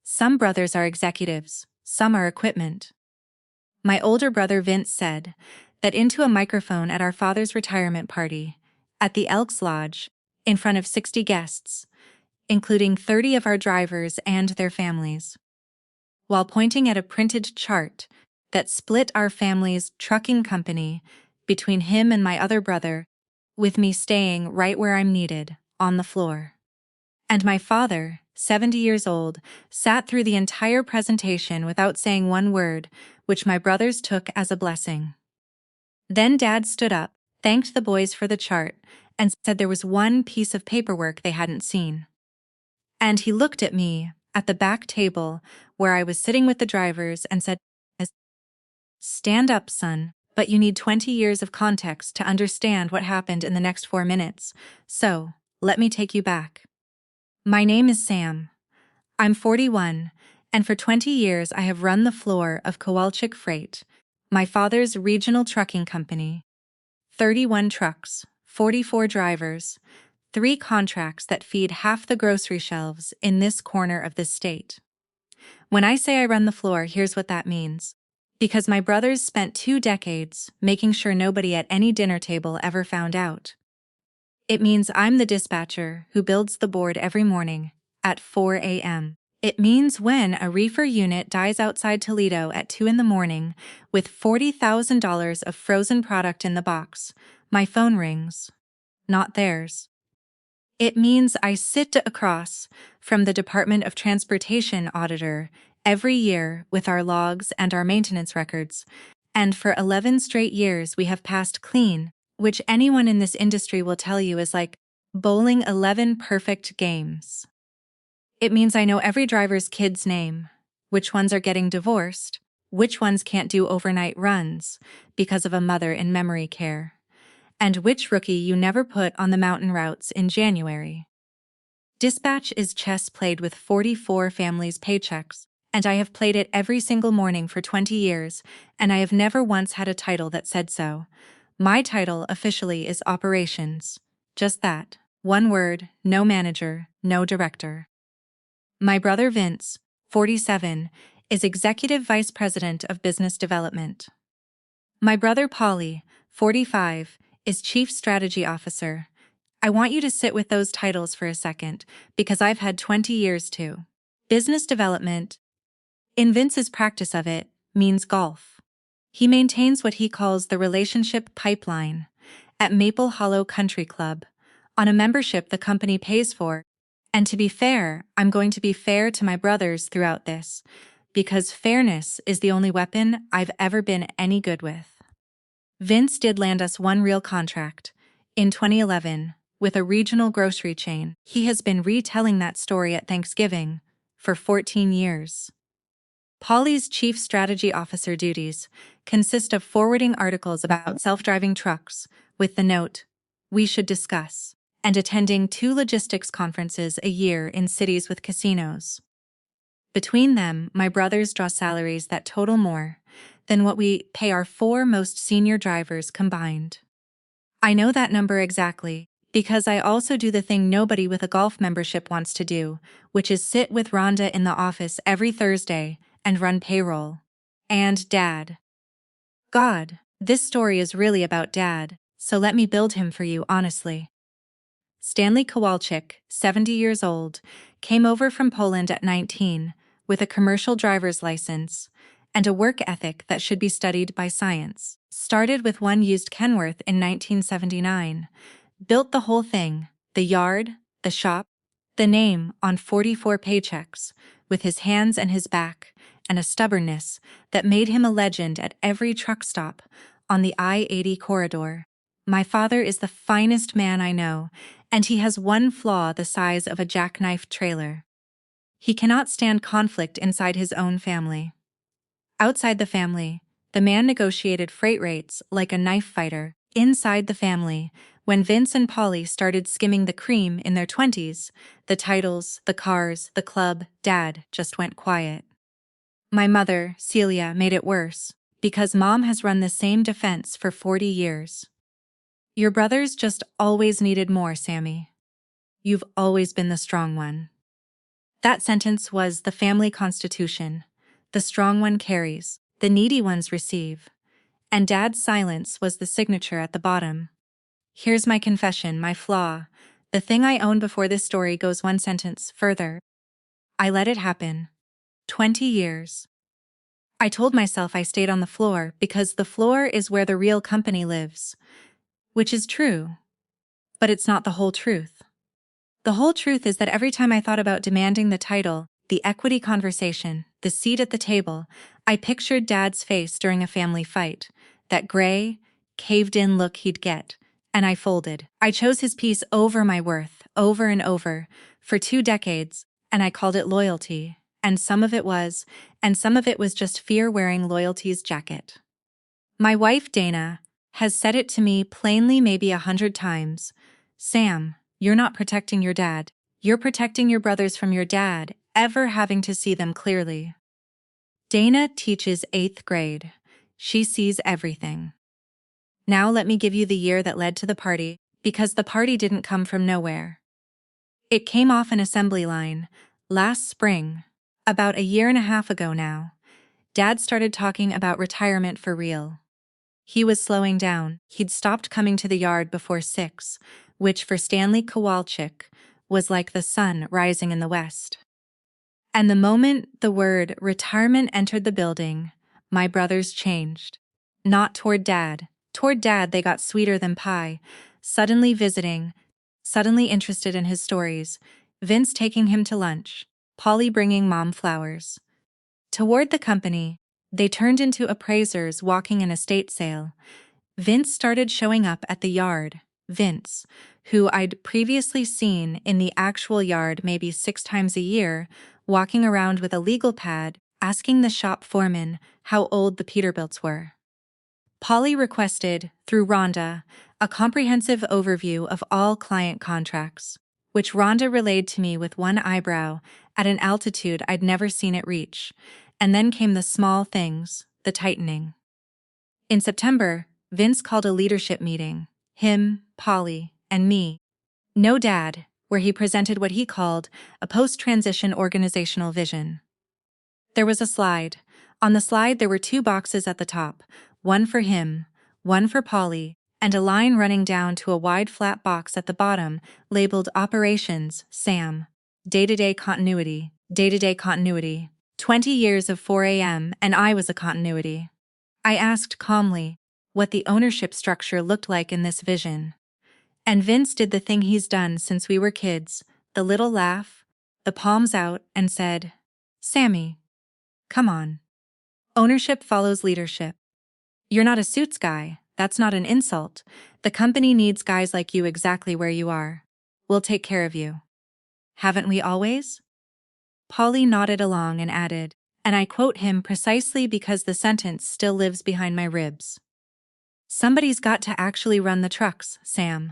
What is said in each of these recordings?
Some brothers are executives, some are equipment. My older brother Vince said that into a microphone at our father's retirement party, at the Elks Lodge, in front of 60 guests, including 30 of our drivers and their families. While pointing at a printed chart that split our family's trucking company between him and my other brother, with me staying right where I'm needed, on the floor. And my father, 70 years old, sat through the entire presentation without saying one word, which my brothers took as a blessing. Then Dad stood up, thanked the boys for the chart, and said there was one piece of paperwork they hadn't seen. And he looked at me, at the back table, where I was sitting with the drivers, and said, "Stand up, son, but you need 20 years of context to understand what happened in the next 4 minutes, so let me take you back. My name is Sam. I'm 41, and for 20 years I have run the floor of Kowalczyk Freight, my father's regional trucking company. 31 trucks, 44 drivers, 3 contracts that feed half the grocery shelves in this corner of the state. When I say I run the floor, here's what that means. Because my brothers spent 2 decades making sure nobody at any dinner table ever found out. It means I'm the dispatcher who builds the board every morning at 4 a.m. It means when a reefer unit dies outside Toledo at 2 in the morning with $40,000 of frozen product in the box, my phone rings, not theirs. It means I sit across from the Department of Transportation auditor every year with our logs and our maintenance records, and for 11 straight years we have passed clean, which anyone in this industry will tell you is like bowling 11 perfect games. It means I know every driver's kid's name, which ones are getting divorced, which ones can't do overnight runs because of a mother in memory care, and which rookie you never put on the mountain routes in January. Dispatch is chess played with 44 families' paychecks, and I have played it every single morning for 20 years, and I have never once had a title that said so. My title officially is Operations. Just that. One word, no manager, no director. My brother Vince, 47, is Executive Vice President of Business Development. My brother Paulie, 45, is Chief Strategy Officer. I want you to sit with those titles for a second, because I've had 20 years too. Business development, in Vince's practice of it, means golf. He maintains what he calls the relationship pipeline at Maple Hollow Country Club, on a membership the company pays for. And to be fair, I'm going to be fair to my brothers throughout this, because fairness is the only weapon I've ever been any good with. Vince did land us one real contract, in 2011, with a regional grocery chain. He has been retelling that story at Thanksgiving for 14 years. Paulie's Chief Strategy Officer duties consist of forwarding articles about self-driving trucks with the note, "We should discuss," and attending 2 logistics conferences a year in cities with casinos. Between them, my brothers draw salaries that total more than what we pay our 4 most senior drivers combined. I know that number exactly, because I also do the thing nobody with a golf membership wants to do, which is sit with Rhonda in the office every Thursday and run payroll. And Dad. God, this story is really about Dad, so let me build him for you honestly. Stanley Kowalczyk, 70 years old, came over from Poland at 19 with a commercial driver's license and a work ethic that should be studied by science. Started with one used Kenworth in 1979, built the whole thing, the yard, the shop, the name on 44 paychecks, with his hands and his back, and a stubbornness that made him a legend at every truck stop on the I-80 corridor. My father is the finest man I know, and he has one flaw the size of a jackknife trailer. He cannot stand conflict inside his own family. Outside the family, the man negotiated freight rates like a knife fighter. Inside the family, when Vince and Paulie started skimming the cream in their 20s, the titles, the cars, the club, Dad just went quiet. My mother, Celia, made it worse, because Mom has run the same defense for 40 years. Your brothers just always needed more, Sammy. You've always been the strong one. That sentence was the family constitution. The strong one carries, the needy ones receive. And Dad's silence was the signature at the bottom. Here's my confession, my flaw. The thing I own before this story goes one sentence further. I let it happen. 20 years. I told myself I stayed on the floor because the floor is where the real company lives. Which is true. But it's not the whole truth. The whole truth is that every time I thought about demanding the title, the equity conversation, the seat at the table, I pictured Dad's face during a family fight, that gray, caved-in look he'd get, and I folded. I chose his piece over my worth, over and over, for 2 decades, and I called it loyalty, and some of it was just fear wearing loyalty's jacket. My wife, Dana, has said it to me plainly maybe 100 times. Sam, you're not protecting your dad. You're protecting your brothers from your dad ever having to see them clearly. Dana teaches 8th grade. She sees everything. Now let me give you the year that led to the party, because the party didn't come from nowhere. It came off an assembly line, last spring, about a year and a half ago now. Dad started talking about retirement for real. He was slowing down. He'd stopped coming to the yard before 6, which for Stanley Kowalczyk was like the sun rising in the west. And the moment the word retirement entered the building, my brothers changed. Not toward Dad. Toward Dad they got sweeter than pie, suddenly visiting, suddenly interested in his stories, Vince taking him to lunch, Polly bringing Mom flowers. Toward the company, they turned into appraisers walking an estate sale. Vince started showing up at the yard. Vince, who I'd previously seen in the actual yard maybe 6 times a year, walking around with a legal pad, asking the shop foreman how old the Peterbilts were. Polly requested, through Rhonda, a comprehensive overview of all client contracts, which Rhonda relayed to me with one eyebrow at an altitude I'd never seen it reach. And then came the small things, the tightening. In September, Vince called a leadership meeting, him, Polly, and me. No Dad, where he presented what he called a post-transition organizational vision. There was a slide. On the slide there were 2 boxes at the top, one for him, one for Polly, and a line running down to a wide flat box at the bottom labeled Operations, Sam. Day-to-day continuity, day-to-day continuity. 20 years of 4 a.m. and I was a continuity. I asked calmly what the ownership structure looked like in this vision. And Vince did the thing he's done since we were kids, the little laugh, the palms out, and said, "Sammy, come on. Ownership follows leadership. You're not a suits guy, that's not an insult. The company needs guys like you exactly where you are. We'll take care of you. Haven't we always?" Polly nodded along and added, and I quote him precisely because the sentence still lives behind my ribs. "Somebody's got to actually run the trucks, Sam.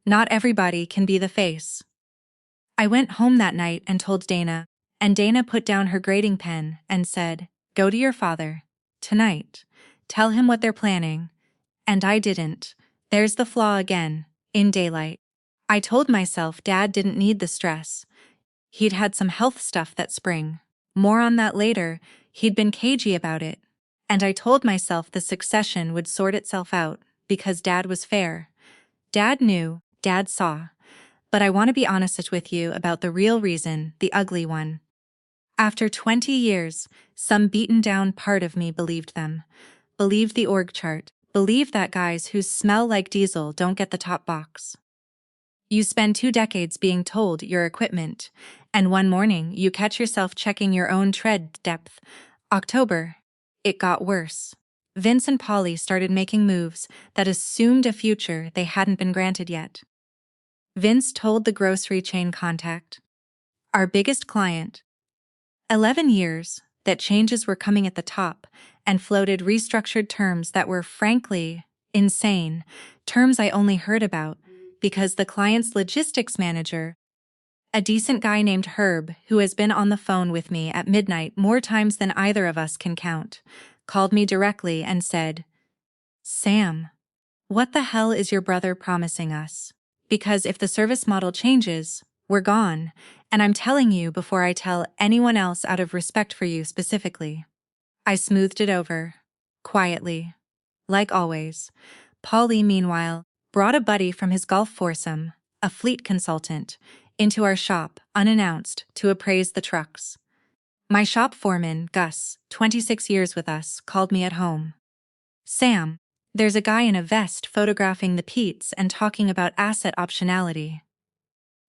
Not everybody can be the face." I went home that night and told Dana, and Dana put down her grading pen and said, "Go to your father. Tonight. Tell him what they're planning." And I didn't. There's the flaw again, in daylight. I told myself Dad didn't need the stress. He'd had some health stuff that spring. More on that later. He'd been cagey about it. And I told myself the succession would sort itself out, because Dad was fair. Dad knew, Dad saw. But I want to be honest with you about the real reason, the ugly one. After 20 years, some beaten-down part of me believed them. Believed the org chart. Believed that guys who smell like diesel don't get the top box. You spend 2 decades being told your equipment, and one morning you catch yourself checking your own tread depth. October. It got worse. Vince and Polly started making moves that assumed a future they hadn't been granted yet. Vince told the grocery chain contact, our biggest client, 11 years, that changes were coming at the top, and floated restructured terms that were frankly insane, terms I only heard about because the client's logistics manager, a decent guy named Herb who has been on the phone with me at midnight more times than either of us can count, called me directly and said, "Sam, what the hell is your brother promising us? Because if the service model changes, We're gone, and I'm telling you before I tell anyone else out of respect for you specifically. I smoothed it over. Quietly. Like always. Paulie, meanwhile, brought a buddy from his golf foursome, a fleet consultant, into our shop, unannounced, to appraise the trucks. My shop foreman, Gus, 26 years with us, called me at home. Sam, there's a guy in a vest photographing the Peets and talking about asset optionality.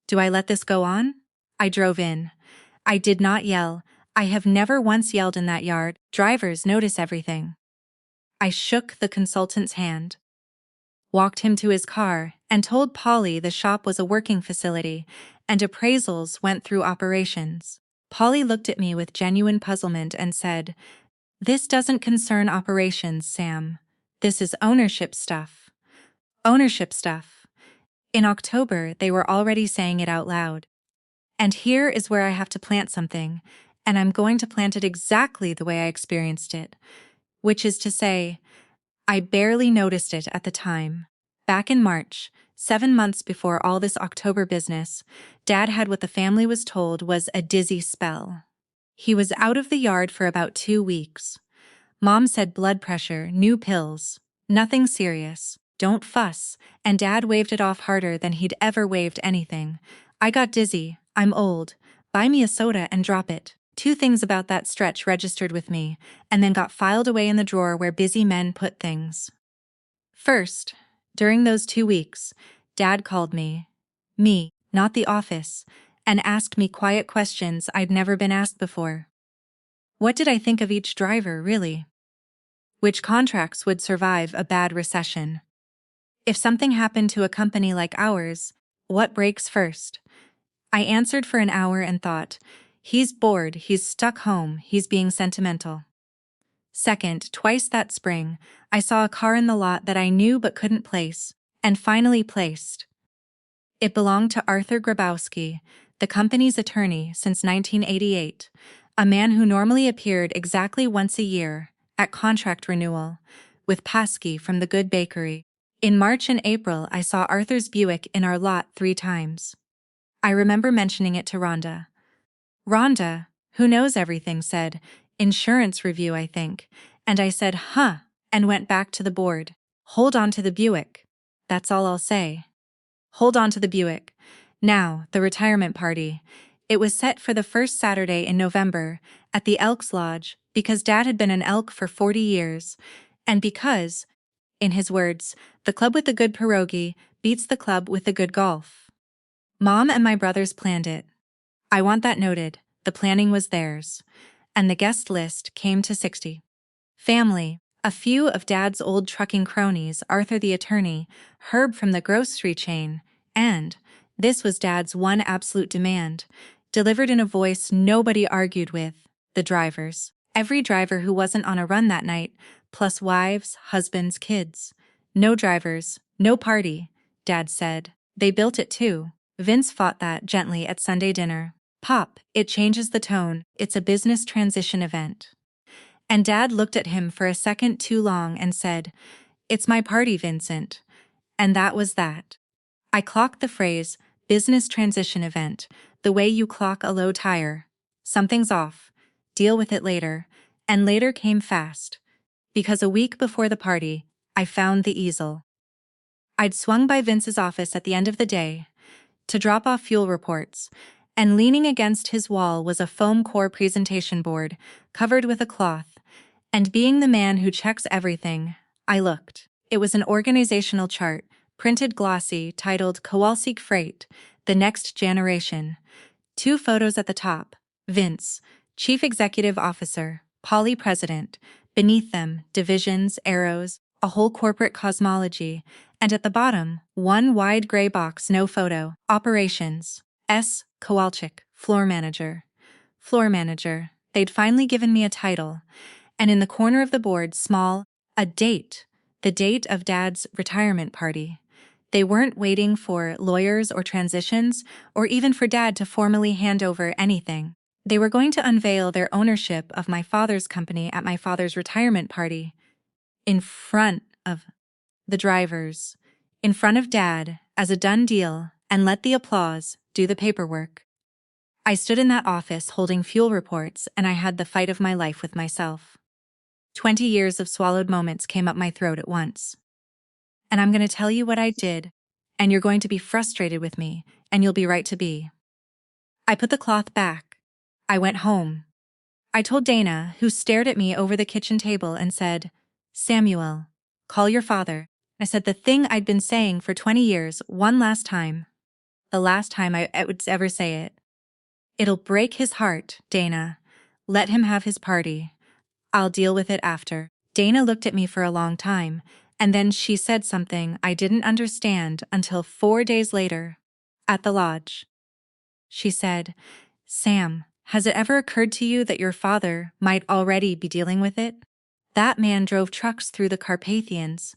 Do I let this go on? I drove in. I did not yell. I have never once yelled in that yard. Drivers notice everything. I shook the consultant's hand, walked him to his car, and told Polly the shop was a working facility, and appraisals went through operations. Polly looked at me with genuine puzzlement and said, "This doesn't concern operations, Sam. This is ownership stuff." Ownership stuff. In October, they were already saying it out loud. And here is where I have to plant something, and I'm going to plant it exactly the way I experienced it, which is to say, I barely noticed it at the time. Back in March, 7 months before all this October business, Dad had what the family was told was a dizzy spell. He was out of the yard for about 2 weeks. Mom said blood pressure, new pills, nothing serious, don't fuss, and Dad waved it off harder than he'd ever waved anything. I got dizzy, I'm old, buy me a soda and drop it. 2 things about that stretch registered with me, and then got filed away in the drawer where busy men put things. First, during those 2 weeks, Dad called me, not the office, and asked me quiet questions I'd never been asked before. What did I think of each driver, really? Which contracts would survive a bad recession? If something happened to a company like ours, what breaks first? I answered for an hour and thought, he's bored, he's stuck home, he's being sentimental. Second, twice that spring, I saw a car in the lot that I knew but couldn't place, and finally placed. It belonged to Arthur Grabowski, the company's attorney since 1988, a man who normally appeared exactly once a year, at contract renewal, with Paskey from the Good Bakery. In March and April, I saw Arthur's Buick in our lot 3 times. I remember mentioning it to Rhonda. Rhonda, who knows everything, said, "Insurance review, I think," and I said, "Huh," and went back to the board. Hold on to the Buick. That's all I'll say. Hold on to the Buick. Now, the retirement party. It was set for the first Saturday in November, at the Elks Lodge, because Dad had been an elk for 40 years, and because, in his words, the club with the good pierogi beats the club with the good golf. Mom and my brothers planned it. I want that noted, the planning was theirs. And the guest list came to 60. Family, a few of Dad's old trucking cronies, Arthur the attorney, Herb from the grocery chain, and, this was Dad's one absolute demand, delivered in a voice nobody argued with, the drivers. Every driver who wasn't on a run that night, plus wives, husbands, kids. No drivers, no party, Dad said. They built it too. Vince fought that gently at Sunday dinner. Pop, it changes the tone, it's a business transition event. And Dad looked at him for a second too long and said, "It's my party, Vincent." And that was that. I clocked the phrase, business transition event, the way you clock a low tire. Something's off. Deal with it later. And later came fast. Because a week before the party, I found the easel. I'd swung by Vince's office at the end of the day to drop off fuel reports, and leaning against his wall was a foam core presentation board covered with a cloth, and being the man who checks everything, I looked. It was an organizational chart, printed glossy, titled Kowalski Freight, The Next Generation. 2 photos at the top, Vince, Chief Executive Officer, Polly President, beneath them, divisions, arrows, a whole corporate cosmology, and at the bottom, 1 wide gray box, no photo, operations, S. Kowalczyk, floor manager. Floor manager, they'd finally given me a title, and in the corner of the board, small, a date, the date of Dad's retirement party. They weren't waiting for lawyers or transitions, or even for Dad to formally hand over anything. They were going to unveil their ownership of my father's company at my father's retirement party, in front of the drivers, in front of Dad, as a done deal, and let the applause do the paperwork. I stood in that office holding fuel reports, and I had the fight of my life with myself. 20 years of swallowed moments came up my throat at once. And I'm going to tell you what I did, and you're going to be frustrated with me, and you'll be right to be. I put the cloth back. I went home. I told Dana, who stared at me over the kitchen table and said, "Samuel, call your father." I said the thing I'd been saying for 20 years one last time. The last time I would ever say it. "It'll break his heart, Dana. Let him have his party. I'll deal with it after." Dana looked at me for a long time, and then she said something I didn't understand until 4 days later, at the lodge. She said, "Sam, has it ever occurred to you that your father might already be dealing with it? That man drove trucks through the Carpathians.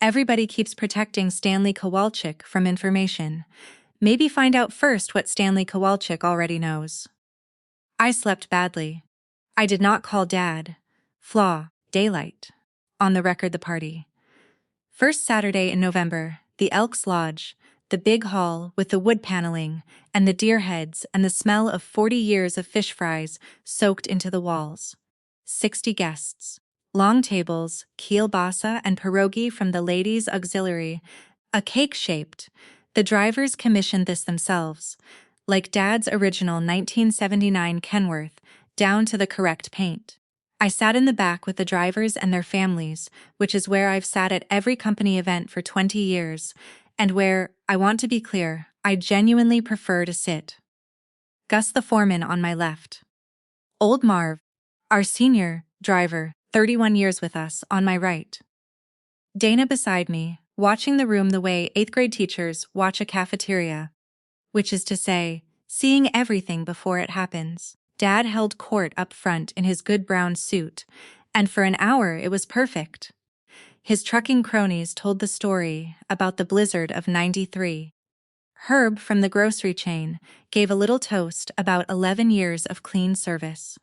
Everybody keeps protecting Stanley Kowalczyk from information. Maybe find out first what Stanley Kowalczyk already knows." I slept badly. I did not call Dad. Flaw, daylight. On the record, the party. First Saturday in November, the Elks Lodge, the big hall with the wood paneling, and the deer heads and the smell of 40 years of fish fries soaked into the walls. 60 guests. Long tables, kielbasa and pierogi from the ladies' auxiliary, a cake-shaped. The drivers commissioned this themselves, like Dad's original 1979 Kenworth, down to the correct paint. I sat in the back with the drivers and their families, which is where I've sat at every company event for 20 years, and where, I want to be clear, I genuinely prefer to sit. Gus the foreman on my left. Old Marv, our senior driver, 31 years with us, on my right. Dana beside me, watching the room the way 8th grade teachers watch a cafeteria, which is to say, seeing everything before it happens. Dad held court up front in his good brown suit, and for an hour it was perfect. His trucking cronies told the story about the blizzard of '93. Herb from the grocery chain gave a little toast about 11 years of clean service.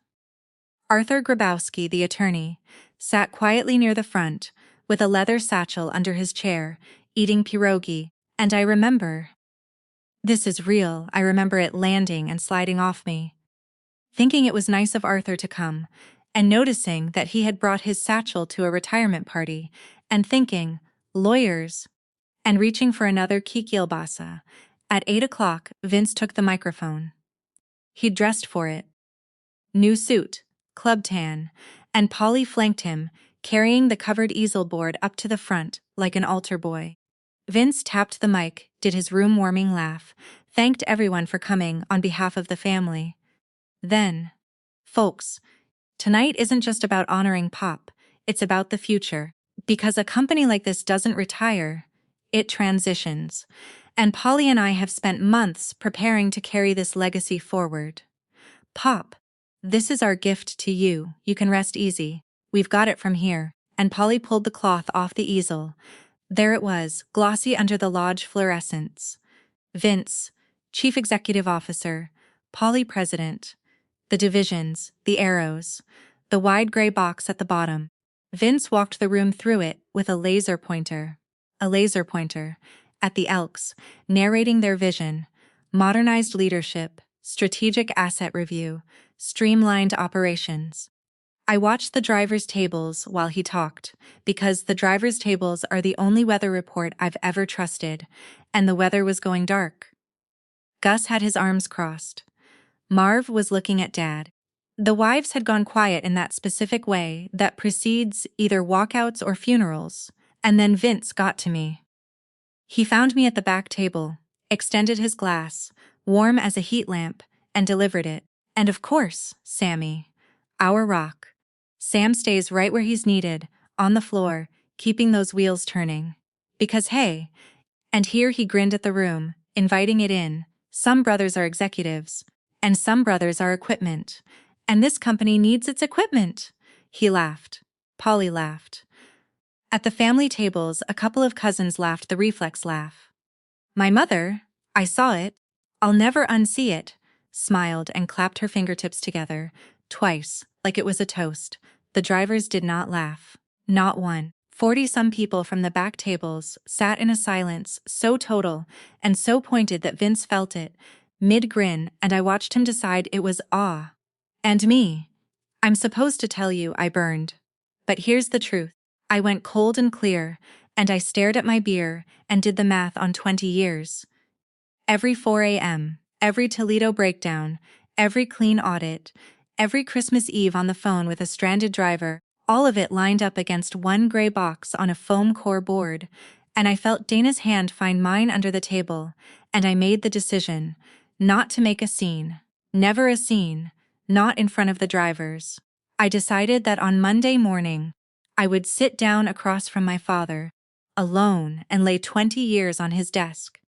Arthur Grabowski, the attorney, sat quietly near the front, with a leather satchel under his chair, eating pierogi, and I remember. This is real, I remember it landing and sliding off me. Thinking it was nice of Arthur to come, and noticing that he had brought his satchel to a retirement party, and thinking, lawyers, and reaching for another kielbasa. At 8 o'clock, Vince took the microphone. He'd dressed for it. New suit, club tan, and Polly flanked him, carrying the covered easel board up to the front, like an altar boy. Vince tapped the mic, did his room-warming laugh, thanked everyone for coming on behalf of the family. Then, folks, tonight isn't just about honoring Pop, it's about the future. Because a company like this doesn't retire, it transitions. And Polly and I have spent months preparing to carry this legacy forward. Pop, this is our gift to you. You can rest easy. We've got it from here. And Polly pulled the cloth off the easel. There it was, glossy under the lodge fluorescence. Vince, Chief Executive Officer, Polly President. The divisions, the arrows, the wide gray box at the bottom. Vince walked the room through it with a laser pointer. At the Elks, narrating their vision, modernized leadership, strategic asset review, streamlined operations. I watched the driver's tables while he talked, because the driver's tables are the only weather report I've ever trusted, and the weather was going dark. Gus had his arms crossed. Marv was looking at Dad. The wives had gone quiet in that specific way that precedes either walkouts or funerals, and then Vince got to me. He found me at the back table, extended his glass, warm as a heat lamp, and delivered it. And of course, Sammy, our rock. Sam stays right where he's needed, on the floor, keeping those wheels turning. Because hey, and here he grinned at the room, inviting it in, some brothers are executives, and some brothers are equipment. And this company needs its equipment. He laughed. Polly laughed. At the family tables, a couple of cousins laughed the reflex laugh. My mother, I saw it, I'll never unsee it, smiled and clapped her fingertips together, twice, like it was a toast. The drivers did not laugh. Not one. 40-some people from the back tables sat in a silence so total and so pointed that Vince felt it, mid-grin, and I watched him decide it was awe. And me. I'm supposed to tell you I burned. But here's the truth. I went cold and clear, and I stared at my beer and did the math on 20 years. Every 4 a.m., every Toledo breakdown, every clean audit, every Christmas Eve on the phone with a stranded driver, all of it lined up against one gray box on a foam core board, and I felt Dana's hand find mine under the table, and I made the decision not to make a scene. Never a scene, not in front of the drivers. I decided that on Monday morning, I would sit down across from my father, alone, and lay 20 years on his desk.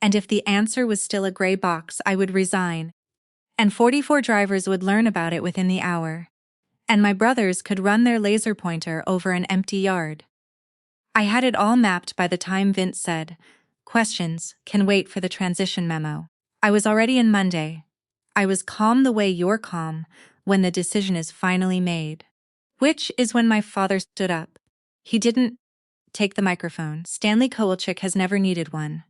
And if the answer was still a gray box, I would resign, and 44 drivers would learn about it within the hour. And my brothers could run their laser pointer over an empty yard. I had it all mapped by the time Vince said, "Questions can wait for the transition memo." I was already in Monday. I was calm the way you're calm when the decision is finally made. Which is when my father stood up. He didn't take the microphone. Stanley Kowalczyk has never needed one.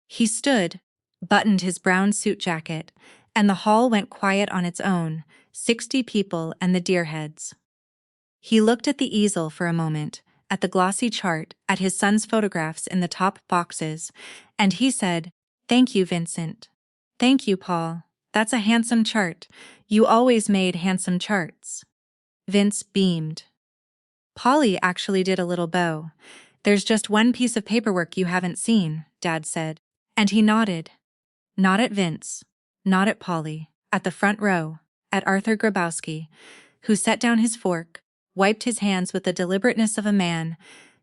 He stood, buttoned his brown suit jacket, and the hall went quiet on its own, 60 people and the deer heads. He looked at the easel for a moment, at the glossy chart, at his son's photographs in the top boxes, and he said, "Thank you, Vincent. Thank you, Paul. That's a handsome chart. You always made handsome charts." Vince beamed. "Polly actually did a little bow. There's just one piece of paperwork you haven't seen," Dad said. And he nodded. Not at Vince, not at Polly, at the front row, at Arthur Grabowski, who set down his fork, wiped his hands with the deliberateness of a man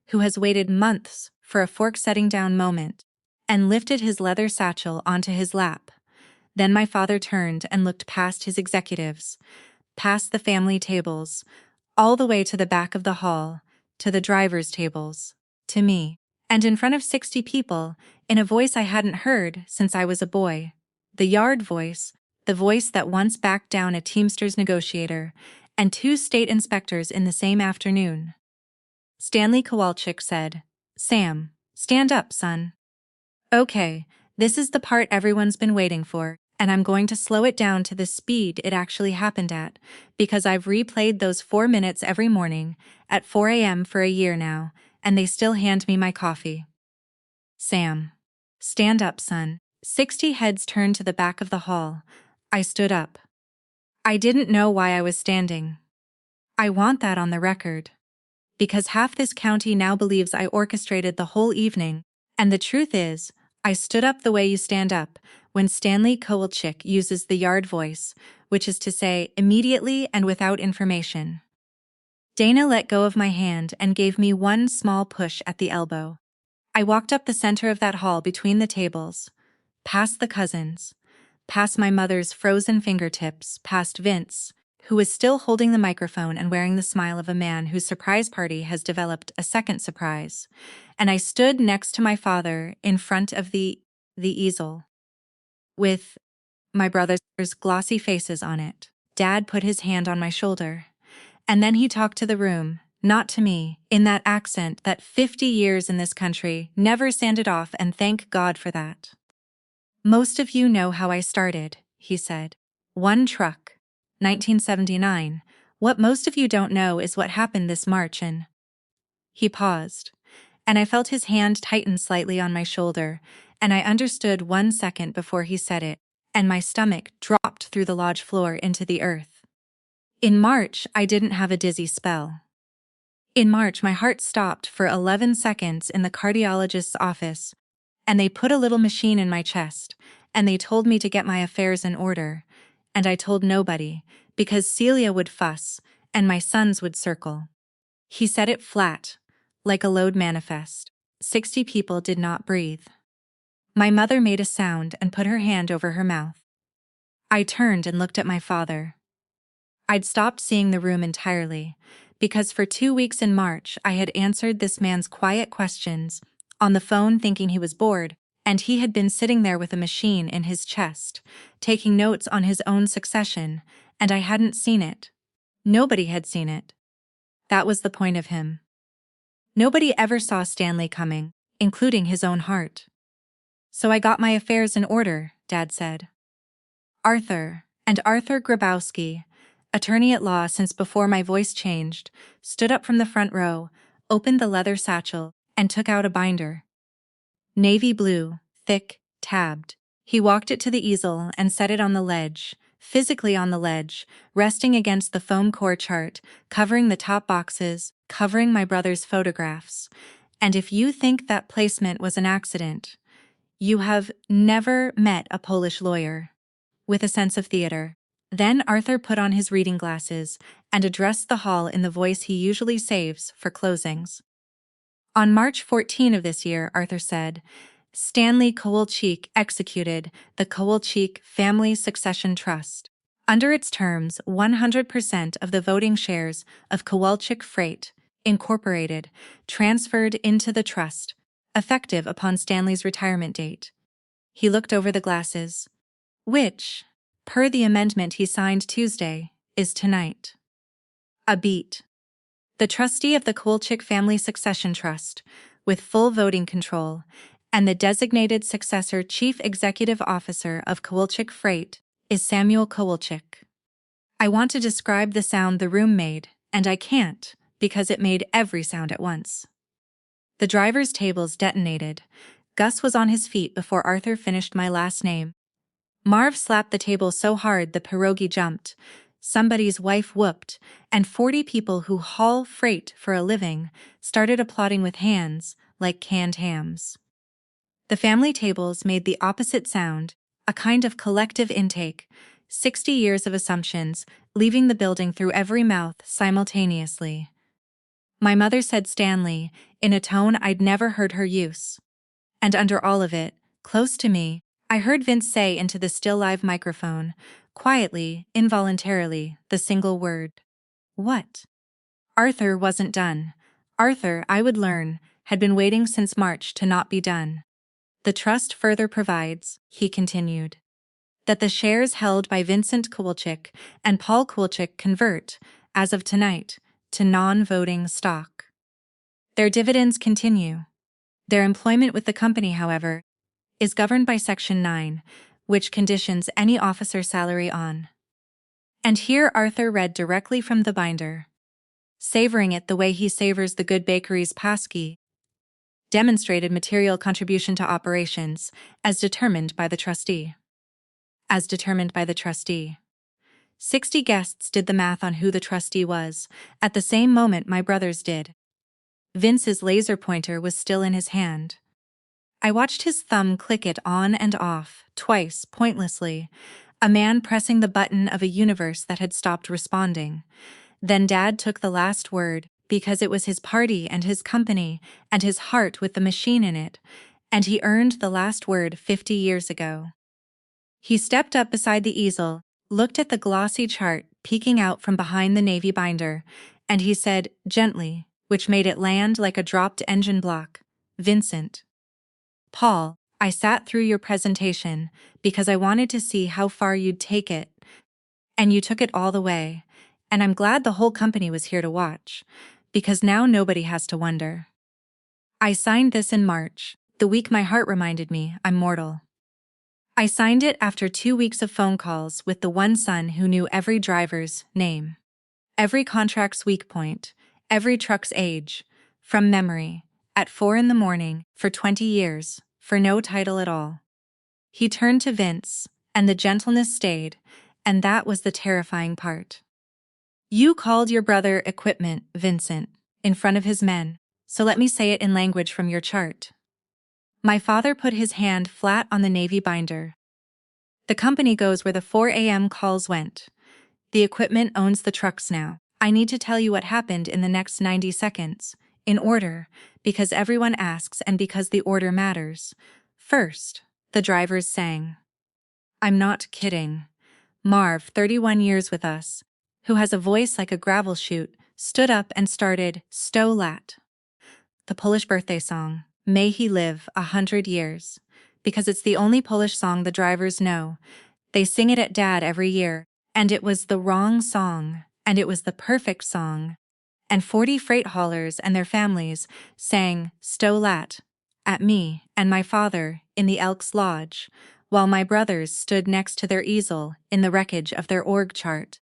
who has waited months for a fork-setting down moment, and lifted his leather satchel onto his lap. Then my father turned and looked past his executives, past the family tables, all the way to the back of the hall, to the drivers' tables, to me. And in front of 60 people, in a voice I hadn't heard since I was a boy. The yard voice, the voice that once backed down a Teamsters negotiator, and 2 state inspectors in the same afternoon. Stanley Kowalczyk said, "Sam, stand up, son. Okay, this is the part everyone's been waiting for, and I'm going to slow it down to the speed it actually happened at, because I've replayed those 4 minutes every morning, at 4 a.m. for a year now, and they still hand me my coffee." "Sam, stand up, son." 60 heads turned to the back of the hall. I stood up. I didn't know why I was standing. I want that on the record. Because half this county now believes I orchestrated the whole evening, and the truth is, I stood up the way you stand up when Stanley Kowalczyk uses the yard voice, which is to say, immediately and without information. Dana let go of my hand and gave me one small push at the elbow. I walked up the center of that hall between the tables, past the cousins, past my mother's frozen fingertips, past Vince, who was still holding the microphone and wearing the smile of a man whose surprise party has developed a second surprise, and I stood next to my father in front of the easel, with my brother's glossy faces on it. Dad put his hand on my shoulder. And then he talked to the room, not to me, in that accent that 50 years in this country never sanded off, and thank God for that. "Most of you know how I started," he said. "One truck. 1979. What most of you don't know is what happened this March in—" He paused, and I felt his hand tighten slightly on my shoulder, and I understood 1 second before he said it, and my stomach dropped through the lodge floor into the earth. In March, I didn't have a dizzy spell. In March, my heart stopped for 11 seconds in the cardiologist's office, and they put a little machine in my chest, and they told me to get my affairs in order, and I told nobody, because Celia would fuss, and my sons would circle. He said it flat, like a load manifest. 60 people did not breathe. My mother made a sound and put her hand over her mouth. I turned and looked at my father. I'd stopped seeing the room entirely, because for 2 weeks in March I had answered this man's quiet questions, on the phone thinking he was bored, and he had been sitting there with a machine in his chest, taking notes on his own succession, and I hadn't seen it. Nobody had seen it. That was the point of him. Nobody ever saw Stanley coming, including his own heart. So I got my affairs in order, Dad said. Arthur Grabowski, attorney at law since before my voice changed, stood up from the front row, opened the leather satchel, and took out a binder. Navy blue, thick, tabbed. He walked it to the easel and set it on the ledge, physically on the ledge, resting against the foam core chart, covering the top boxes, covering my brother's photographs. And if you think that placement was an accident, you have never met a Polish lawyer. With a sense of theater. Then Arthur put on his reading glasses and addressed the hall in the voice he usually saves for closings. On March 14 of this year, Arthur said, Stanley Kowalczyk executed the Kowalczyk Family Succession Trust. Under its terms, 100% of the voting shares of Kowalczyk Freight, Incorporated, transferred into the trust, effective upon Stanley's retirement date. He looked over the glasses. Which, per the amendment he signed Tuesday, is tonight. A beat. The trustee of the Kowalczyk Family Succession Trust, with full voting control, and the designated successor chief executive officer of Kowalczyk Freight, is Samuel Kowalczyk. I want to describe the sound the room made, and I can't, because it made every sound at once. The driver's tables detonated. Gus was on his feet before Arthur finished my last name. Marv slapped the table so hard the pierogi jumped, somebody's wife whooped, and 40 people who haul freight for a living started applauding with hands like canned hams. The family tables made the opposite sound, a kind of collective intake, 60 years of assumptions, leaving the building through every mouth simultaneously. My mother said Stanley, in a tone I'd never heard her use. And under all of it, close to me, I heard Vince say into the still live microphone, quietly, involuntarily, the single word. What? Arthur wasn't done. Arthur, I would learn, had been waiting since March to not be done. The trust further provides, he continued, that the shares held by Vincent Kowalczyk and Paul Kowalczyk convert, as of tonight, to non-voting stock. Their dividends continue. Their employment with the company, however, is governed by Section 9, which conditions any officer salary on. And here Arthur read directly from the binder, savoring it the way he savors the good bakery's pasky. Demonstrated material contribution to operations, as determined by the trustee. As determined by the trustee. 60 guests did the math on who the trustee was, at the same moment my brothers did. Vince's laser pointer was still in his hand. I watched his thumb click it on and off, twice, pointlessly, a man pressing the button of a universe that had stopped responding. Then Dad took the last word, because it was his party and his company, and his heart with the machine in it, and he earned the last word 50 years ago. He stepped up beside the easel, looked at the glossy chart peeking out from behind the navy binder, and he said, gently, which made it land like a dropped engine block, Vincent. Paul, I sat through your presentation because I wanted to see how far you'd take it, and you took it all the way, and I'm glad the whole company was here to watch, because now nobody has to wonder. I signed this in March, the week my heart reminded me I'm mortal. I signed it after 2 weeks of phone calls with the one son who knew every driver's name, every contract's weak point, every truck's age, from memory, at 4 a.m, for 20 years, for no title at all. He turned to Vince, and the gentleness stayed, and that was the terrifying part. You called your brother equipment, Vincent, in front of his men, so let me say it in language from your chart. My father put his hand flat on the navy binder. The company goes where the 4 a.m. calls went. The equipment owns the trucks now. I need to tell you what happened in the next 90 seconds, in order, because everyone asks and because the order matters. First, the drivers sang. I'm not kidding. Marv, 31 years with us, who has a voice like a gravel chute, stood up and started Sto lat, the Polish birthday song, May he live 100 years, because it's the only Polish song the drivers know. They sing it at Dad every year, and it was the wrong song, and it was the perfect song, and 40 freight haulers and their families sang "Stow Lat" at me and my father in the Elks Lodge, while my brothers stood next to their easel in the wreckage of their org chart.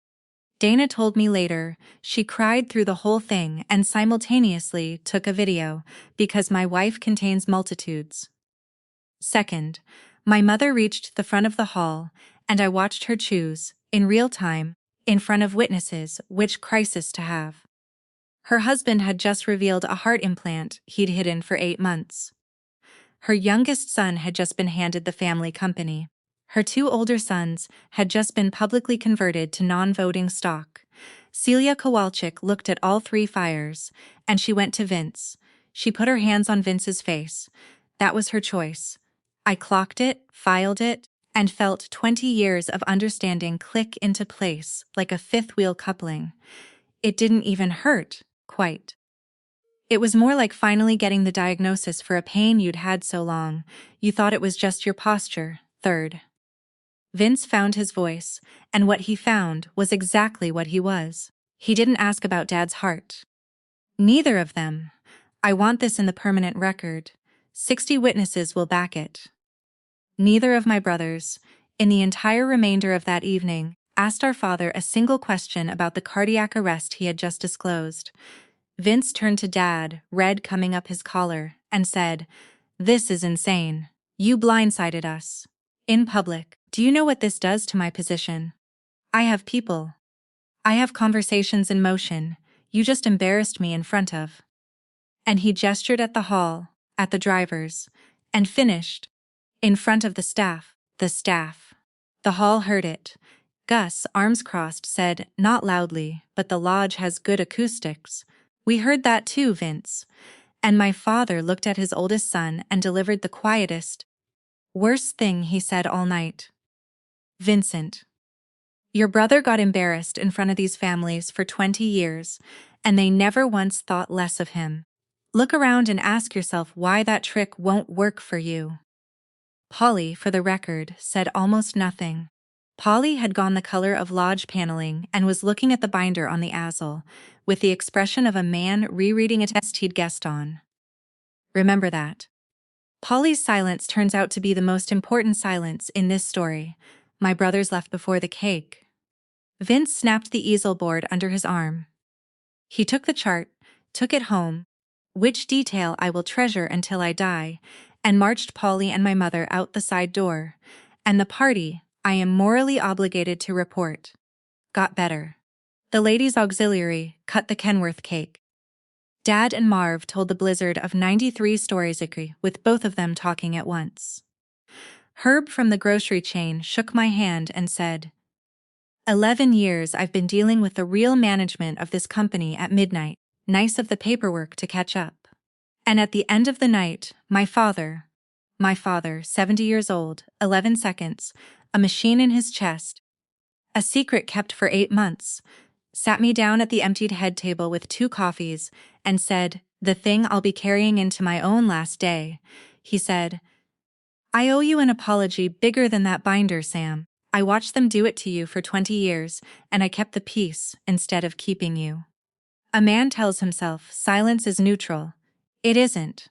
Dana told me later she cried through the whole thing and simultaneously took a video because my wife contains multitudes. Second, my mother reached the front of the hall, and I watched her choose, in real time, in front of witnesses, which crisis to have. Her husband had just revealed a heart implant he'd hidden for 8 months. Her youngest son had just been handed the family company. Her 2 older sons had just been publicly converted to non-voting stock. Celia Kowalczyk looked at all 3 fires, and she went to Vince. She put her hands on Vince's face. That was her choice. I clocked it, filed it, and felt 20 years of understanding click into place like a fifth-wheel coupling. It didn't even hurt, quite. It was more like finally getting the diagnosis for a pain you'd had so long. You thought it was just your posture. Third, Vince found his voice, and what he found was exactly what he was. He didn't ask about Dad's heart. Neither of them. I want this in the permanent record. 60 witnesses will back it. Neither of my brothers, in the entire remainder of that evening, asked our father a single question about the cardiac arrest he had just disclosed. Vince turned to Dad, red coming up his collar, and said, "This is insane. You blindsided us. In public. Do you know what this does to my position? I have people. I have conversations in motion. You just embarrassed me in front of." And he gestured at the hall, at the drivers, and finished, "In front of the staff, the staff." The hall heard it. Gus, arms crossed, said, not loudly, but the lodge has good acoustics. "We heard that too, Vince." And my father looked at his oldest son and delivered the quietest, worst thing he said all night. "Vincent, your brother got embarrassed in front of these families for 20 years, and they never once thought less of him. Look around and ask yourself why that trick won't work for you." Polly, for the record, said almost nothing. Polly had gone the color of lodge paneling and was looking at the binder on the easel, with the expression of a man rereading a test he'd guessed on. Remember that. Polly's silence turns out to be the most important silence in this story. My brothers left before the cake. Vince snapped the easel board under his arm. He took the chart, took it home, which detail I will treasure until I die, and marched Polly and my mother out the side door. And the party, I am morally obligated to report, got better. The ladies' auxiliary cut the Kenworth cake. Dad and Marv told the blizzard of 93 stories agree, with both of them talking at once. Herb from the grocery chain shook my hand and said, 11 years I've been dealing with the real management of this company at midnight. Nice of the paperwork to catch up. And at the end of the night, my father, 70 years old, 11 seconds, a machine in his chest, a secret kept for 8 months, sat me down at the emptied head table with 2 coffees and said, "The thing I'll be carrying into my own last day." He said, "I owe you an apology bigger than that binder, Sam. I watched them do it to you for 20 years, and I kept the peace instead of keeping you." A man tells himself silence is neutral. It isn't.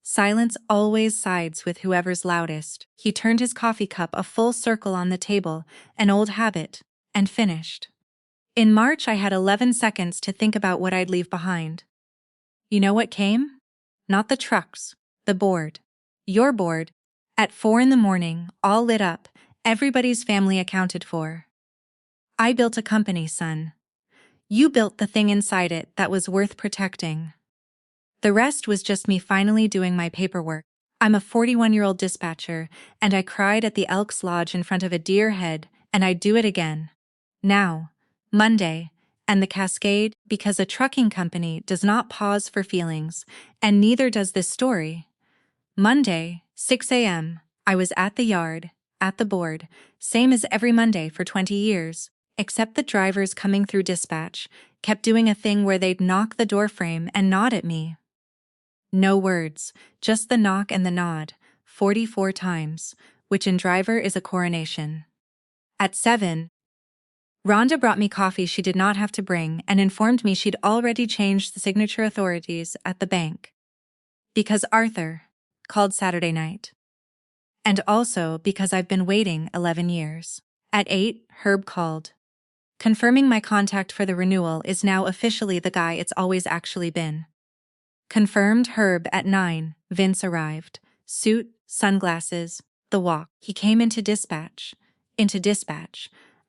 Silence always sides with whoever's loudest. He turned his coffee cup a full circle on the table, an old habit, and finished. In March I had 11 seconds to think about what I'd leave behind. You know what came? Not the trucks, the board. Your board. At 4 in the morning, all lit up, everybody's family accounted for. I built a company, son. You built the thing inside it that was worth protecting. The rest was just me finally doing my paperwork. I'm a 41-year-old dispatcher, and I cried at the Elks Lodge in front of a deer head, and I'd do it again. Now, Monday, and the Cascade, because a trucking company does not pause for feelings, and neither does this story. Monday, 6 a.m., I was at the yard, at the board, same as every Monday for 20 years. Except the drivers coming through dispatch kept doing a thing where they'd knock the doorframe and nod at me. No words, just the knock and the nod, 44 times, which in driver is a coronation. At 7, Rhonda brought me coffee she did not have to bring and informed me she'd already changed the signature authorities at the bank. Because Arthur called Saturday night. And also because I've been waiting 11 years. At 8, Herb called. Confirming my contact for the renewal is now officially the guy it's always actually been. Confirmed Herb at 9, Vince arrived. Suit, sunglasses, the walk. He came into dispatch,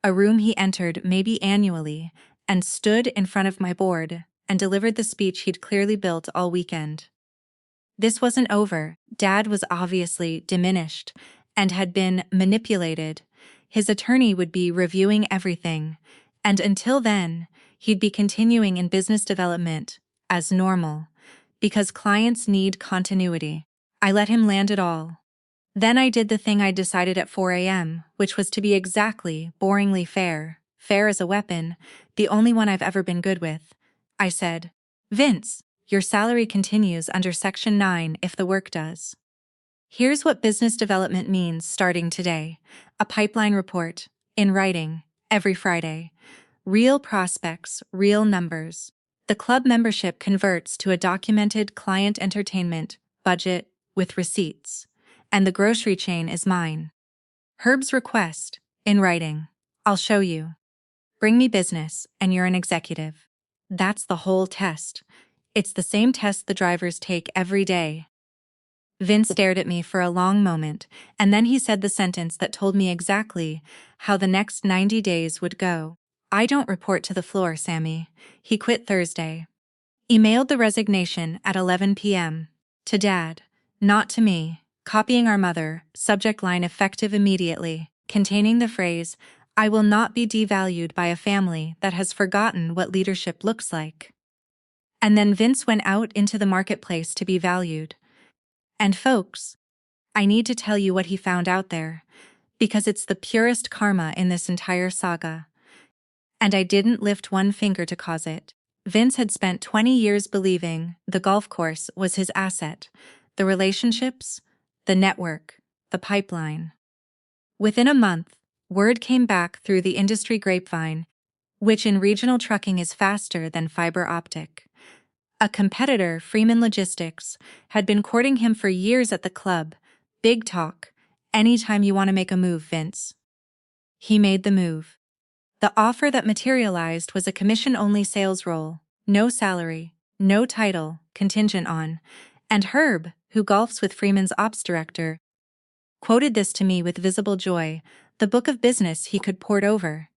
a room he entered maybe annually, and stood in front of my board and delivered the speech he'd clearly built all weekend. This wasn't over. Dad was obviously diminished and had been manipulated. His attorney would be reviewing everything, and until then, he'd be continuing in business development as normal, because clients need continuity. I let him land it all. Then I did the thing I decided at 4 a.m., which was to be exactly, boringly fair. Fair as a weapon, the only one I've ever been good with. I said, Vince, your salary continues under Section 9 if the work does. Here's what business development means starting today. A pipeline report, in writing, every Friday. Real prospects, real numbers. The club membership converts to a documented client entertainment budget with receipts. And the grocery chain is mine. Herb's request, in writing. I'll show you. Bring me business, and you're an executive. That's the whole test. It's the same test the drivers take every day. Vince stared at me for a long moment, and then he said the sentence that told me exactly how the next 90 days would go. I don't report to the floor, Sammy. He quit Thursday. Emailed the resignation at 11 p.m. To Dad, not to me, copying our mother, subject line effective immediately, containing the phrase, I will not be devalued by a family that has forgotten what leadership looks like. And then Vince went out into the marketplace to be valued. And folks, I need to tell you what he found out there, because it's the purest karma in this entire saga. And I didn't lift one finger to cause it. Vince had spent 20 years believing the golf course was his asset, the relationships, the network, the pipeline. Within a month, word came back through the industry grapevine, which in regional trucking is faster than fiber optic. A competitor, Freeman Logistics, had been courting him for years at the club. Big talk. Anytime you want to make a move, Vince. He made the move. The offer that materialized was a commission-only sales role, no salary, no title, contingent on, and Herb, who golfs with Freeman's ops director, quoted this to me with visible joy, the book of business he could port over.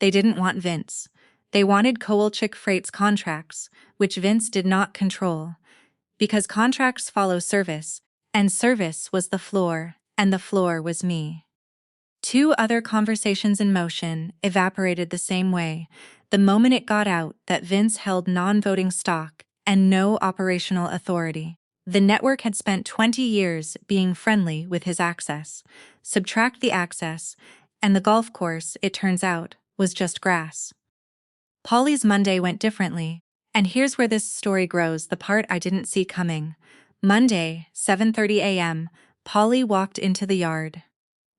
They didn't want Vince. They wanted Kowalczyk Freight's contracts, which Vince did not control. Because contracts follow service, and service was the floor, and the floor was me. 2 other conversations in motion evaporated the same way, the moment it got out that Vince held non-voting stock and no operational authority. The network had spent 20 years being friendly with his access. Subtract the access, and the golf course, it turns out, was just grass. Polly's Monday went differently, and here's where this story grows, the part I didn't see coming. Monday, 7:30 a.m., Polly walked into the yard.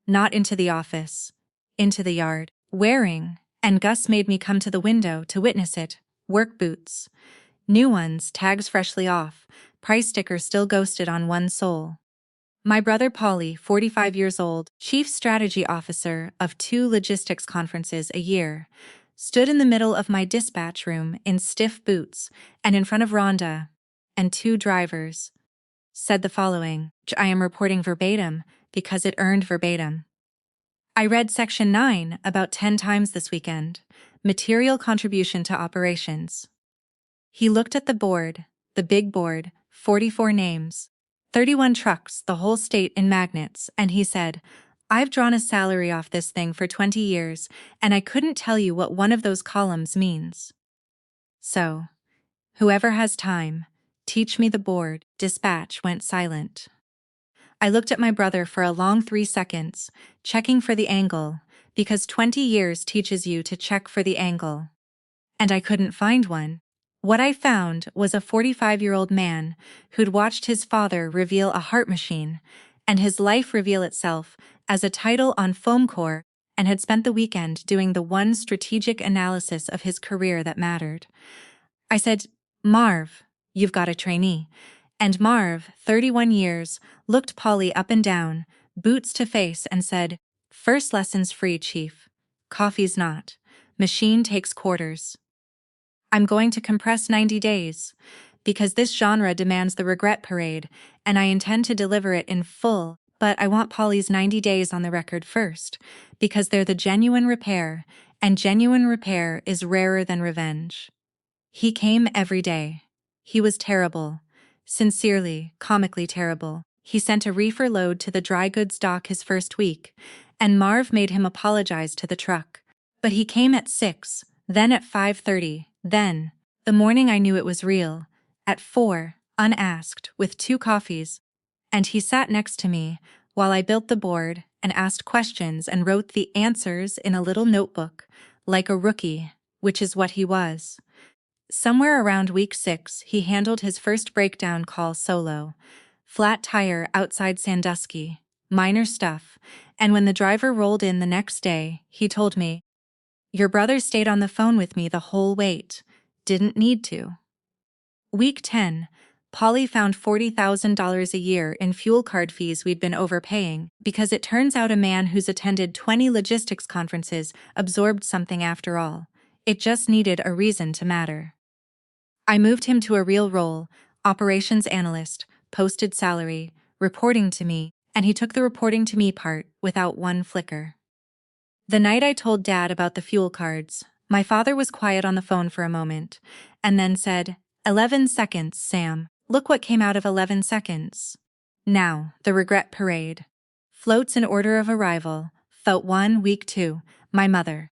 Not into the office. Into the yard. Wearing, and Gus made me come to the window to witness it, work boots. New ones, tags freshly off, price sticker still ghosted on one sole. My brother Polly, 45 years old, chief strategy officer of 2 logistics conferences a year, stood in the middle of my dispatch room in stiff boots and in front of Rhonda and 2 drivers, said the following, which I am reporting verbatim because it earned verbatim. I read Section 9 about 10 times this weekend. Material contribution to operations. He looked at the board, the big board, 44 names, 31 trucks, the whole state in magnets, and he said, I've drawn a salary off this thing for 20 years, and I couldn't tell you what one of those columns means. So, whoever has time, teach me the board. Dispatch went silent. I looked at my brother for a long 3 seconds, checking for the angle, because 20 years teaches you to check for the angle. And I couldn't find one. What I found was a 45-year-old man who'd watched his father reveal a heart machine, and his life reveal itself as a title on foam core and had spent the weekend doing the one strategic analysis of his career that mattered. I said, "Marv, you've got a trainee." And Marv, 31 years, looked Polly up and down, boots to face, and said, "First lesson's free, Chief. Coffee's not. Machine takes quarters. I'm going to compress 90 days. Because this genre demands the regret parade, and I intend to deliver it in full, but I want Polly's 90 days on the record first, because they're the genuine repair, and genuine repair is rarer than revenge." He came every day. He was terrible. Sincerely, comically terrible. He sent a reefer load to the dry goods dock his first week, and Marv made him apologize to the truck. But he came at 6, then at 5:30, then, the morning I knew it was real, at 4, unasked, with 2 coffees, and he sat next to me while I built the board and asked questions and wrote the answers in a little notebook, like a rookie, which is what he was. Somewhere around week 6, he handled his first breakdown call solo. Flat tire outside Sandusky, minor stuff, and when the driver rolled in the next day, he told me, "Your brother stayed on the phone with me the whole wait. Didn't need to." Week 10, Polly found $40,000 a year in fuel card fees we'd been overpaying, because it turns out a man who's attended 20 logistics conferences absorbed something after all. It just needed a reason to matter. I moved him to a real role, operations analyst, posted salary, reporting to me, and he took the reporting to me part without one flicker. The night I told Dad about the fuel cards, my father was quiet on the phone for a moment, and then said, 11 seconds, Sam. Look what came out of 11 seconds. Now, the regret parade. Floats in order of arrival. Float 1, week 2, my mother.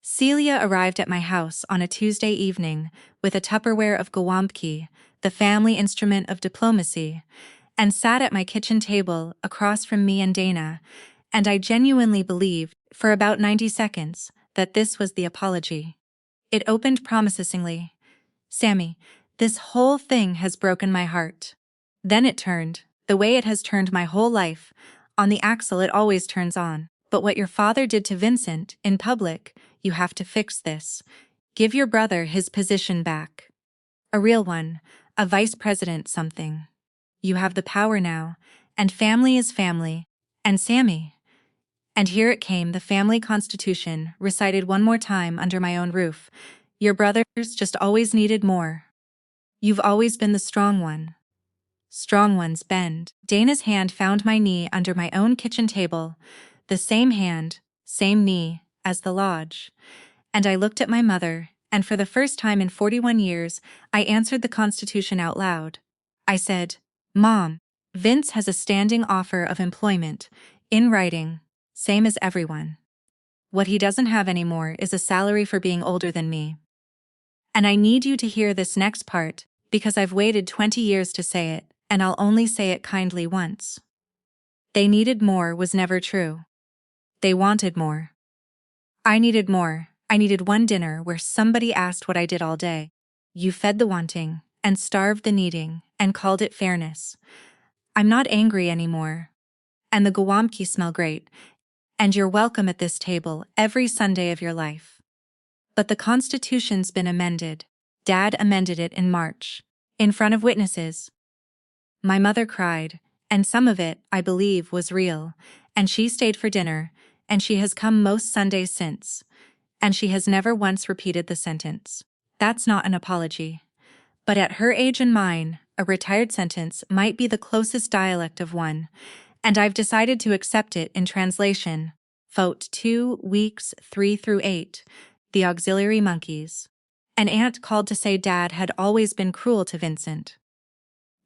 Celia arrived at my house on a Tuesday evening with a Tupperware of Gowampki, the family instrument of diplomacy, and sat at my kitchen table across from me and Dana, and I genuinely believed, for about 90 seconds, that this was the apology. It opened promisingly. "Sammy, this whole thing has broken my heart." Then it turned, the way it has turned my whole life, on the axle it always turns on. "But what your father did to Vincent, in public, you have to fix this. Give your brother his position back. A real one, a vice president something. You have the power now, and family is family, and Sammy." And here it came, the family constitution, recited one more time under my own roof. "Your brothers just always needed more. You've always been the strong one. Strong ones bend." Dana's hand found my knee under my own kitchen table, the same hand, same knee, as the lodge. And I looked at my mother, and for the first time in 41 years, I answered the Constitution out loud. I said, "Mom, Vince has a standing offer of employment, in writing, same as everyone. What he doesn't have anymore is a salary for being older than me." And I need you to hear this next part, because I've waited 20 years to say it, and I'll only say it kindly once. They needed more was never true. They wanted more. I needed more. I needed one dinner where somebody asked what I did all day. You fed the wanting, and starved the needing, and called it fairness. I'm not angry anymore. And the Gowampki smell great, and you're welcome at this table every Sunday of your life. But the Constitution's been amended. Dad amended it in March, in front of witnesses. My mother cried, and some of it, I believe, was real, and she stayed for dinner, and she has come most Sundays since, and she has never once repeated the sentence. That's not an apology. But at her age and mine, a retired sentence might be the closest dialect of one, and I've decided to accept it in translation. Vote 2 weeks 3 through 8, the auxiliary monkeys. An aunt called to say Dad had always been cruel to Vincent.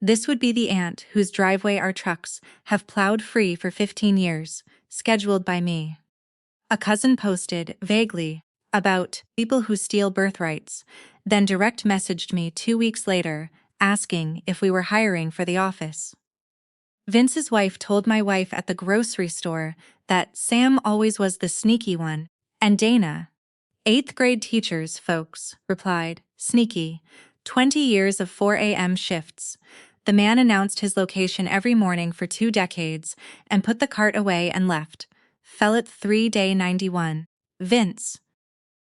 This would be the aunt whose driveway our trucks have plowed free for 15 years, scheduled by me. A cousin posted, vaguely, about people who steal birthrights, then direct messaged me 2 weeks later, asking if we were hiring for the office. Vince's wife told my wife at the grocery store that Sam always was the sneaky one, and Dana, 8th grade teachers, folks, replied, sneaky, 20 years of 4 a.m. shifts. The man announced his location every morning for 2 decades and put the cart away and left. fell at 3-day 91. Vince.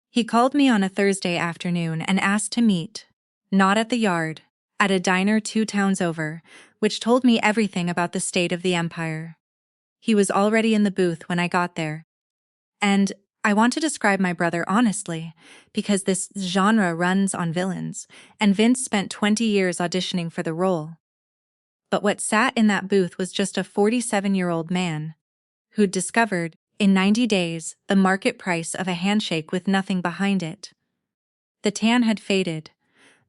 He called me on a Thursday afternoon and asked to meet, not at the yard, at a diner 2 towns over, which told me everything about the state of the empire. He was already in the booth when I got there. And I want to describe my brother honestly, because this genre runs on villains, and Vince spent 20 years auditioning for the role. But what sat in that booth was just a 47-year-old man who'd discovered, in 90 days, the market price of a handshake with nothing behind it. The tan had faded.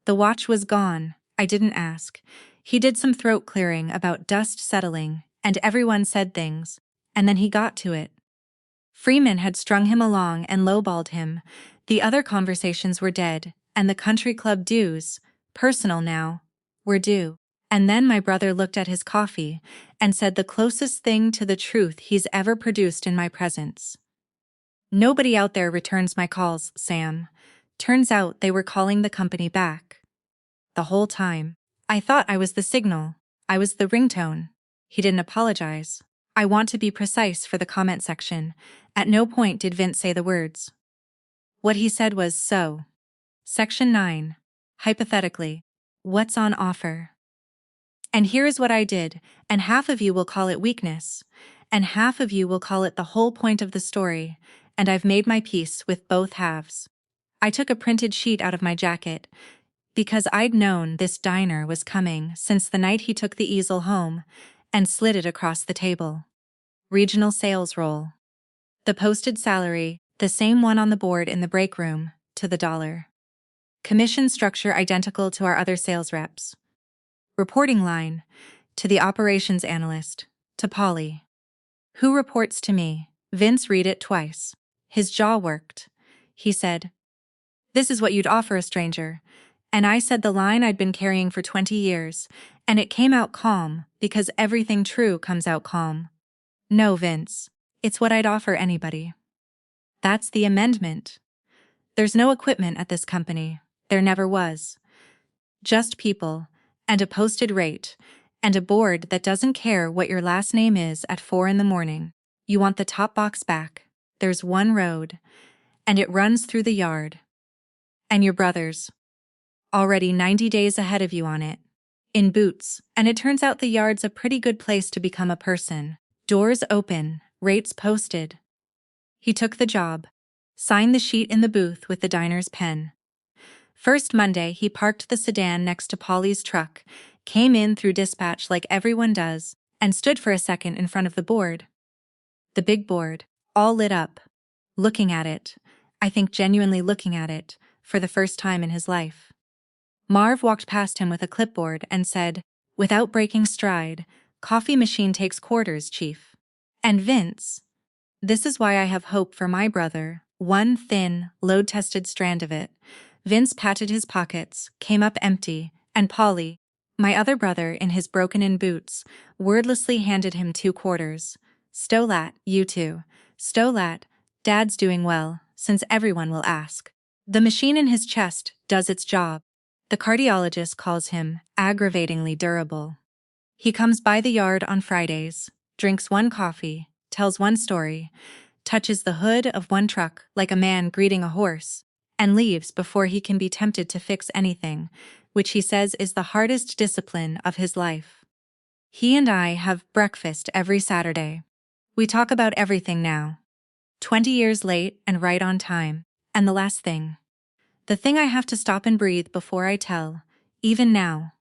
The watch was gone. I didn't ask. He did some throat clearing about dust settling, and everyone said things, and then he got to it. Freeman had strung him along and lowballed him. The other conversations were dead, and the country club dues, personal now, were due. And then my brother looked at his coffee and said the closest thing to the truth he's ever produced in my presence. Nobody out there returns my calls, Sam. Turns out they were calling the company back. The whole time. I thought I was the signal. I was the ringtone. He didn't apologize. I want to be precise for the comment section. At no point did Vince say the words. What he said was, so. Section 9. Hypothetically. What's on offer? And here is what I did, and half of you will call it weakness, and half of you will call it the whole point of the story, and I've made my peace with both halves. I took a printed sheet out of my jacket, because I'd known this diner was coming since the night he took the easel home, and slid it across the table. Regional sales roll. The posted salary, the same one on the board in the break room, to the dollar. Commission structure identical to our other sales reps. Reporting line, to the operations analyst, to Polly. Who reports to me? Vince read it twice. His jaw worked. He said, "This is what you'd offer a stranger." And I said the line I'd been carrying for 20 years, and it came out calm, because everything true comes out calm. No, Vince. It's what I'd offer anybody. That's the amendment. There's no equipment at this company. There never was. Just people, and a posted rate, and a board that doesn't care what your last name is at 4 in the morning. You want the top box back. There's one road, and it runs through the yard. And your brother's already 90 days ahead of you on it. In boots, and it turns out the yard's a pretty good place to become a person. Doors open, rates posted. He took the job, signed the sheet in the booth with the diner's pen. First Monday, he parked the sedan next to Polly's truck, came in through dispatch like everyone does, and stood for a second in front of the board. The big board, all lit up. Looking at it, I think genuinely looking at it, for the first time in his life. Marv walked past him with a clipboard and said, without breaking stride, "Coffee machine takes quarters, Chief." And Vince. This is why I have hope for my brother, one thin, load-tested strand of it. Vince patted his pockets, came up empty, and Polly, my other brother in his broken-in boots, wordlessly handed him 2 quarters. "Stolat, you two. Stolat, Dad's doing well, since everyone will ask." The machine in his chest does its job. The cardiologist calls him aggravatingly durable. He comes by the yard on Fridays, drinks 1 coffee, tells 1 story, touches the hood of 1 truck like a man greeting a horse, and leaves before he can be tempted to fix anything, which he says is the hardest discipline of his life. He and I have breakfast every Saturday. We talk about everything now. 20 years late and right on time. And the last thing. The thing I have to stop and breathe before I tell, even now.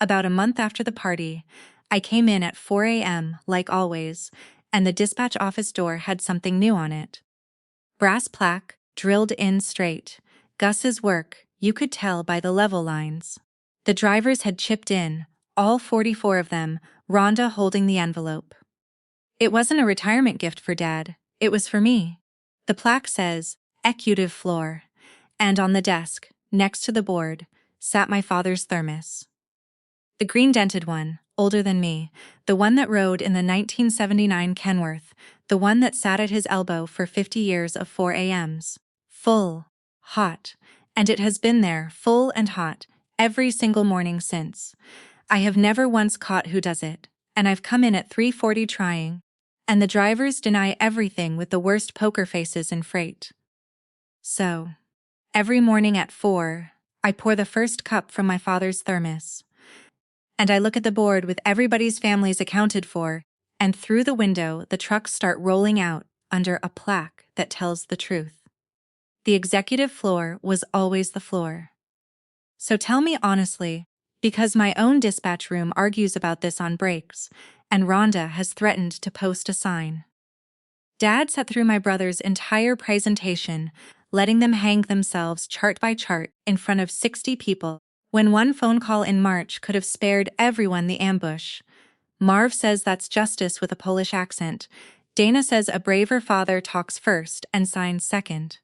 About a month after the party, I came in at 4 a.m. like always, and the dispatch office door had something new on it. Brass plaque, drilled in straight. Gus's work, you could tell by the level lines. The drivers had chipped in, all 44 of them, Rhonda holding the envelope. It wasn't a retirement gift for Dad, it was for me. The plaque says, "Executive Floor," and on the desk, next to the board, sat my father's thermos. The green-dented one, older than me, the one that rode in the 1979 Kenworth, the one that sat at his elbow for 50 years of 4 a.m.s. Full, hot, and it has been there, full and hot, every single morning since. I have never once caught who does it, and I've come in at 3:40 trying. And the drivers deny everything with the worst poker faces in freight. So, every morning at 4, I pour the first cup from my father's thermos. And I look at the board with everybody's families accounted for, and through the window the trucks start rolling out under a plaque that tells the truth. The executive floor was always the floor. So tell me honestly, because my own dispatch room argues about this on breaks, and Rhonda has threatened to post a sign. Dad sat through my brother's entire presentation, letting them hang themselves chart by chart in front of 60 people, when one phone call in March could have spared everyone the ambush. Marv says that's justice with a Polish accent. Dana says a braver father talks first and signs second.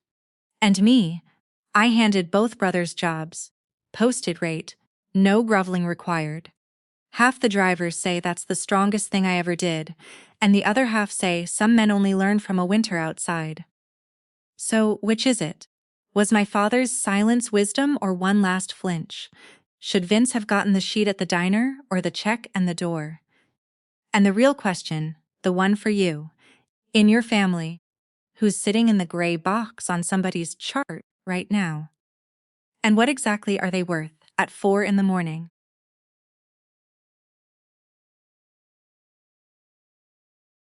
And me, I handed both brothers jobs. Posted rate, no groveling required. Half the drivers say that's the strongest thing I ever did, and the other half say some men only learn from a winter outside. So, which is it? Was my father's silence wisdom or one last flinch? Should Vince have gotten the sheet at the diner or the check and the door? And the real question, the one for you, in your family, who's sitting in the gray box on somebody's chart right now? And what exactly are they worth at 4 in the morning?